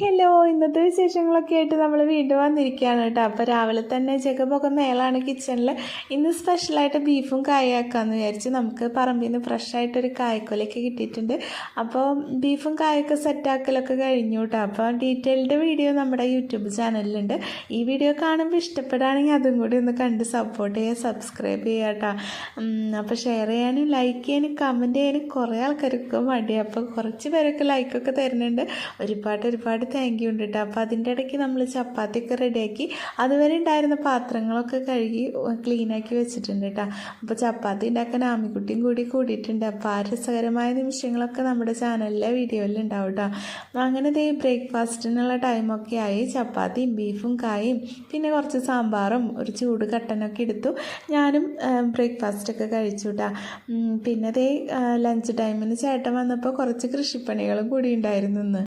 Hello, ഇന്നത്തെ വിശേഷങ്ങളൊക്കെ ആയിട്ട് നമ്മൾ വീണ്ടും വന്നിരിക്കുകയാണ് കേട്ടോ. അപ്പോൾ രാവിലെ തന്നെ ജഗബൊക്കെ മേളാണ് കിച്ചണിൽ. ഇന്ന് സ്പെഷ്യലായിട്ട് ബീഫും കായാക്കാമെന്ന് വിചാരിച്ച് നമുക്ക് പറമ്പിൽ നിന്ന് ഫ്രഷായിട്ടൊരു കായക്കൊലയൊക്കെ കിട്ടിയിട്ടുണ്ട്. അപ്പോൾ ബീഫും കായൊക്കെ സെറ്റാക്കലൊക്കെ കഴിഞ്ഞു കേട്ടോ. അപ്പോൾ ഡീറ്റെയിൽഡ് വീഡിയോ നമ്മുടെ യൂട്യൂബ് ചാനലിലുണ്ട്. ഈ വീഡിയോ കാണുമ്പോൾ ഇഷ്ടപ്പെടുകയാണെങ്കിൽ അതും കൂടി ഒന്ന് കണ്ട് സപ്പോർട്ട് ചെയ്യുക, സബ്സ്ക്രൈബ് ചെയ്യുക കേട്ടോ. അപ്പോൾ ഷെയർ ചെയ്യാനും ലൈക്ക് ചെയ്യാനും കമൻറ്റ് ചെയ്യാനും കുറേ ആൾക്കാർക്ക് മടി. അപ്പോൾ കുറച്ച് പേരൊക്കെ ലൈക്കൊക്കെ തരുന്നുണ്ട്. ഒരുപാട് താങ്ക് യു ഉണ്ട് കേട്ടോ. അപ്പോൾ അതിൻ്റെ ഇടയ്ക്ക് നമ്മൾ ചപ്പാത്തിയൊക്കെ റെഡിയാക്കി അതുവരെ ഉണ്ടായിരുന്ന പാത്രങ്ങളൊക്കെ കഴുകി ക്ലീനാക്കി വെച്ചിട്ടുണ്ട് കേട്ടോ. അപ്പോൾ ചപ്പാത്തി ഉണ്ടാക്കാൻ ആമിക്കുട്ടിയും കൂടിയിട്ടുണ്ട്. അപ്പോൾ ആ രസകരമായ നിമിഷങ്ങളൊക്കെ നമ്മുടെ ചാനലിലെ വീഡിയോയിൽ ഉണ്ടാവും കേട്ടോ. അങ്ങനെ ദേ ബ്രേക്ക്ഫാസ്റ്റിനുള്ള ടൈമൊക്കെ ആയി. ചപ്പാത്തിയും ബീഫും കായും പിന്നെ കുറച്ച് സാമ്പാറും ഒരു ചൂട് കട്ടനൊക്കെ എടുത്തു. ഞാനും ബ്രേക്ക്ഫാസ്റ്റൊക്കെ കഴിച്ചു കേട്ടോ. പിന്നെ ദേ ലഞ്ച് ടൈമിന് ചേട്ടൻ വന്നപ്പോൾ കുറച്ച് കൃഷിപ്പണികളും കൂടി ഉണ്ടായിരുന്നു ഇന്ന്.